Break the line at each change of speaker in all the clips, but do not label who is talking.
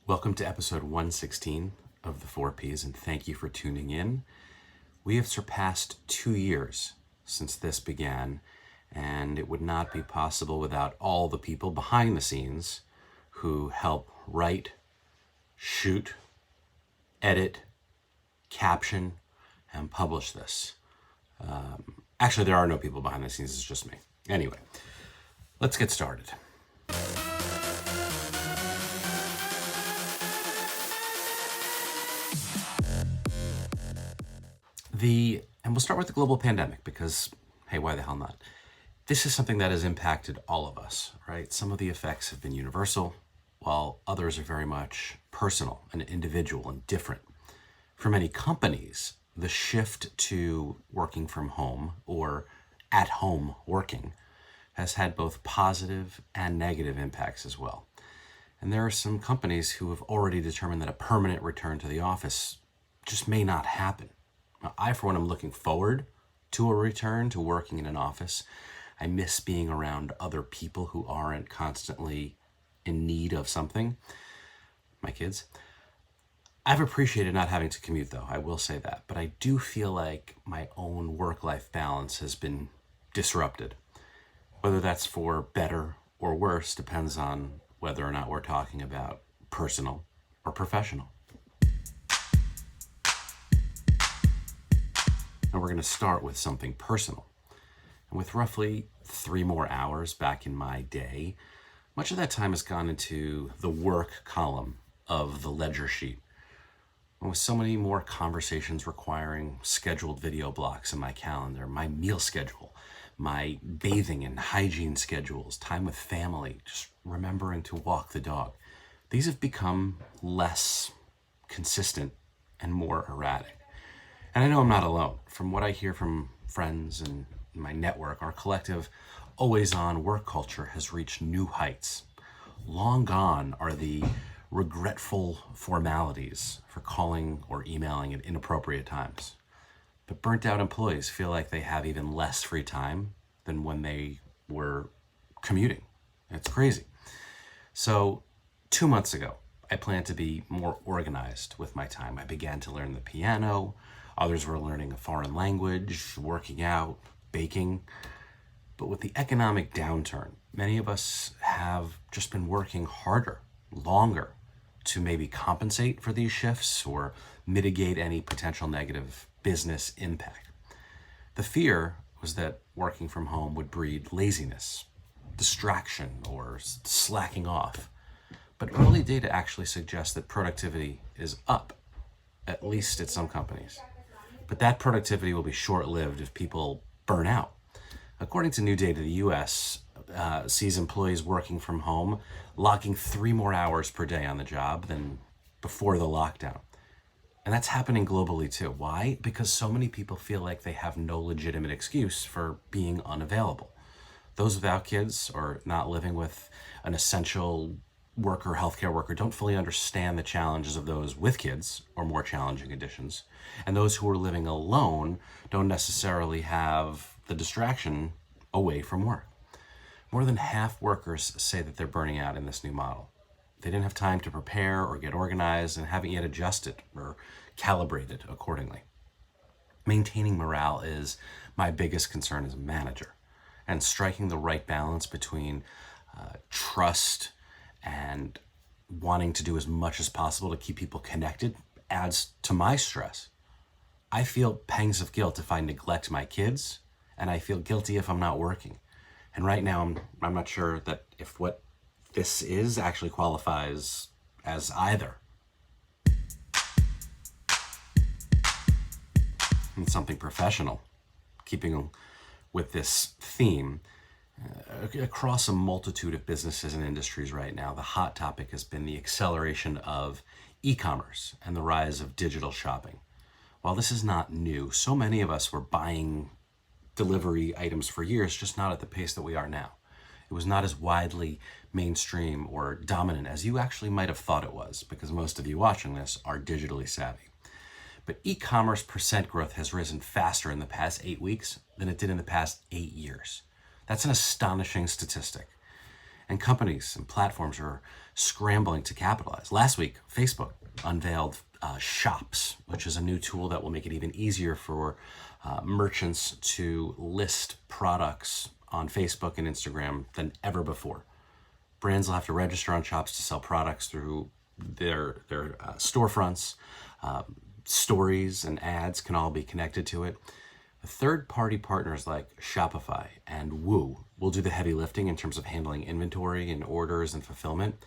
Welcome to episode 116 of the 4Ps, and thank you for tuning in. We have surpassed 2 years since this began, and it would not be possible without all the people behind the scenes who help write, shoot, edit, caption, and publish this. Actually, there are no people behind the scenes, it's just me. Anyway, let's get started. And we'll start with the global pandemic because, hey, why the hell not? This is something that has impacted all of us, right? Some of the effects have been universal, while others are very much personal and individual and different. For many companies, the shift to working from home or at home working has had both positive and negative impacts as well. And there are some companies who have already determined that a permanent return to the office just may not happen. Now, I, for one, am looking forward to a return to working in an office. I miss being around other people who aren't constantly in need of something. My kids. I've appreciated not having to commute, though, I will say that. But I do feel like my own work-life balance has been disrupted. Whether that's for better or worse depends on whether or not we're talking about personal or professional. And we're going to start with something personal. And with roughly 3 more hours back in my day, much of that time has gone into the work column of the ledger sheet. And with so many more conversations requiring scheduled video blocks in my calendar, my meal schedule, my bathing and hygiene schedules, time with family, just remembering to walk the dog, these have become less consistent and more erratic. And I know I'm not alone. From what I hear from friends and my network, our collective always-on work culture has reached new heights. Long gone are the regretful formalities for calling or emailing at inappropriate times. But burnt-out employees feel like they have even less free time than when they were commuting. It's crazy. So 2 months ago, I planned to be more organized with my time. I began to learn the piano. Others were learning a foreign language, working out, baking. But with the economic downturn, many of us have just been working harder, longer, to maybe compensate for these shifts or mitigate any potential negative business impact. The fear was that working from home would breed laziness, distraction, or slacking off. But early data actually suggests that productivity is up, at least at some companies. But that productivity will be short-lived if people burn out. According to new data, the U.S. Sees employees working from home logging 3 more hours per day on the job than before the lockdown. And that's happening globally too. Why? Because so many people feel like they have no legitimate excuse for being unavailable. Those without kids or not living with an essential worker, healthcare worker, don't fully understand the challenges of those with kids or more challenging conditions. And those who are living alone don't necessarily have the distraction away from work. More than half workers say that they're burning out in this new model. They didn't have time to prepare or get organized and haven't yet adjusted or calibrated accordingly. Maintaining morale is my biggest concern as a manager, and striking the right balance between trust and wanting to do as much as possible to keep people connected adds to my stress. I feel pangs of guilt if I neglect my kids, and I feel guilty if I'm not working. And right now, I'm not sure that if what this is actually qualifies as either. And something professional, keeping with this theme. Across a multitude of businesses and industries right now, the hot topic has been the acceleration of e-commerce and the rise of digital shopping. While this is not new, so many of us were buying delivery items for years, just not at the pace that we are now. It was not as widely mainstream or dominant as you actually might have thought it was, because most of you watching this are digitally savvy. But e-commerce percent growth has risen faster in the past 8 weeks than it did in the past 8 years. That's an astonishing statistic. And companies and platforms are scrambling to capitalize. Last week, Facebook unveiled Shops, which is a new tool that will make it even easier for merchants to list products on Facebook and Instagram than ever before. Brands will have to register on Shops to sell products through their storefronts. Stories and ads can all be connected to it. Third-party partners like Shopify and Woo will do the heavy lifting in terms of handling inventory and orders and fulfillment.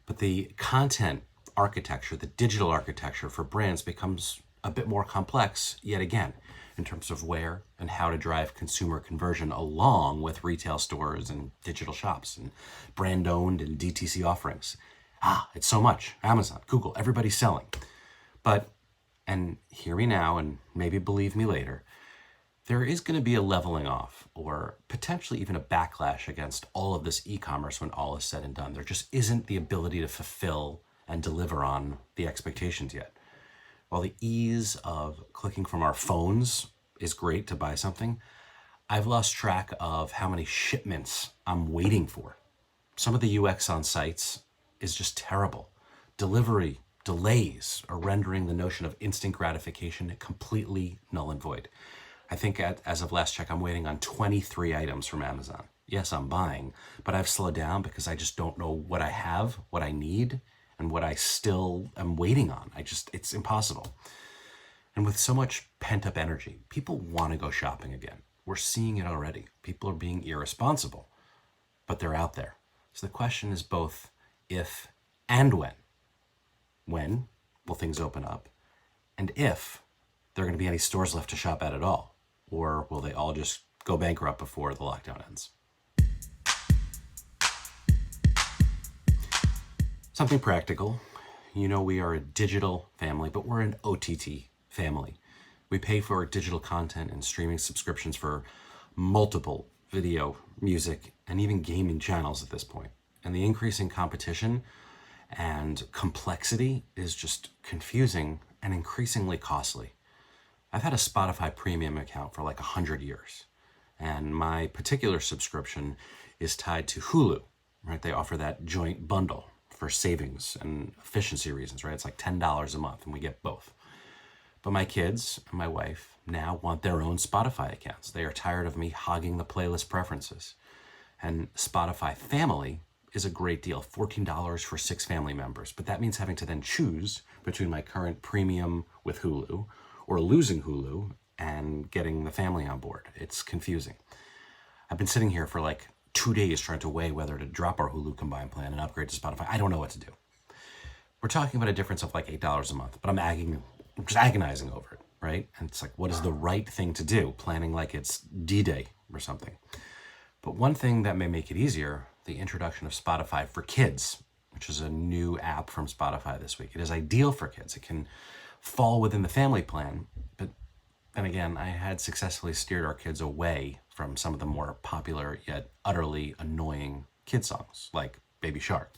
But the content architecture, the digital architecture for brands becomes a bit more complex yet again in terms of where and how to drive consumer conversion along with retail stores and digital shops and brand-owned and DTC offerings. It's so much. Amazon, Google, everybody's selling. But, and hear me now and maybe believe me later, there is going to be a leveling off or potentially even a backlash against all of this e-commerce when all is said and done. There just isn't the ability to fulfill and deliver on the expectations yet. While the ease of clicking from our phones is great to buy something, I've lost track of how many shipments I'm waiting for. Some of the UX on sites is just terrible. Delivery delays are rendering the notion of instant gratification completely null and void. I think as of last check, I'm waiting on 23 items from Amazon. Yes, I'm buying, but I've slowed down because I just don't know what I have, what I need, and what I still am waiting on. It's impossible. And with so much pent-up energy, people want to go shopping again. We're seeing it already. People are being irresponsible, but they're out there. So the question is both if and when. When will things open up? And if there are going to be any stores left to shop at all? Or will they all just go bankrupt before the lockdown ends? Something practical. You know, we are a digital family, but we're an OTT family. We pay for digital content and streaming subscriptions for multiple video, music, and even gaming channels at this point. And the increasing competition and complexity is just confusing and increasingly costly. I've had a Spotify premium account for like 100 years, and my particular subscription is tied to Hulu, right? They offer that joint bundle for savings and efficiency reasons, right? It's like $10 a month and we get both. But my kids and my wife now want their own Spotify accounts. They are tired of me hogging the playlist preferences. And Spotify Family is a great deal, $14 for 6 family members. But that means having to then choose between my current premium with Hulu or losing Hulu and getting the family on board. It's confusing. I've been sitting here for like 2 days trying to weigh whether to drop our Hulu combined plan and upgrade to Spotify. I don't know what to do. We're talking about a difference of like $8 a month, but I'm just agonizing over it, right? And it's like, what is the right thing to do? Planning like it's D-Day or something. But one thing that may make it easier, the introduction of Spotify for Kids, which is a new app from Spotify this week. It is ideal for kids. It can fall within the family plan, but then again, I had successfully steered our kids away from some of the more popular yet utterly annoying kid songs, like Baby Shark.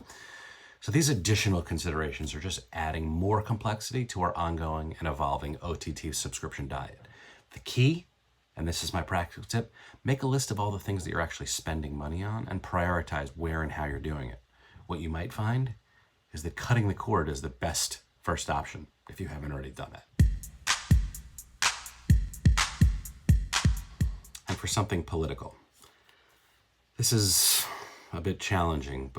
So these additional considerations are just adding more complexity to our ongoing and evolving OTT subscription diet. The key, and this is my practical tip, make a list of all the things that you're actually spending money on and prioritize where and how you're doing it. What you might find is that cutting the cord is the best first option if you haven't already done that. And for something political, this is a bit challenging,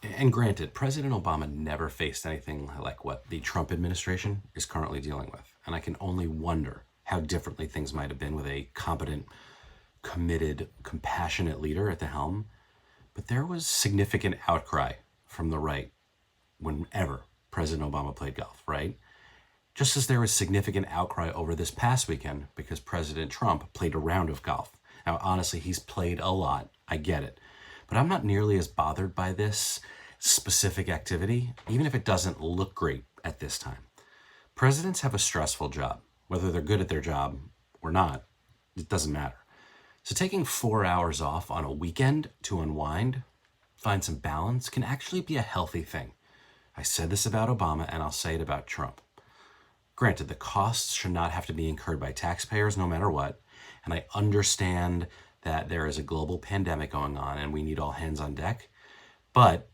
and granted, President Obama never faced anything like what the Trump administration is currently dealing with. And I can only wonder how differently things might have been with a competent, committed, compassionate leader at the helm. But there was significant outcry from the right whenever President Obama played golf, right? Just as there was significant outcry over this past weekend because President Trump played a round of golf. Now, honestly, he's played a lot. I get it. But I'm not nearly as bothered by this specific activity, even if it doesn't look great at this time. Presidents have a stressful job. Whether they're good at their job or not, it doesn't matter. So taking 4 hours off on a weekend to unwind, find some balance, can actually be a healthy thing. I said this about Obama, and I'll say it about Trump. Granted, the costs should not have to be incurred by taxpayers no matter what, and I understand that there is a global pandemic going on and we need all hands on deck. But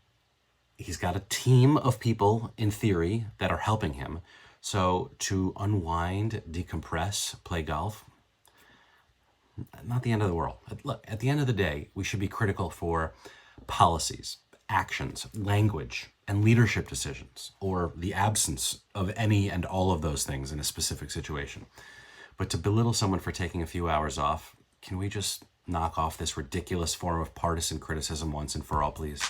he's got a team of people, in theory, that are helping him. So to unwind, decompress, play golf, not the end of the world. Look, at the end of the day, we should be critical for policies, actions, language, and leadership decisions, or the absence of any and all of those things in a specific situation. But to belittle someone for taking a few hours off, can we just knock off this ridiculous form of partisan criticism once and for all, please?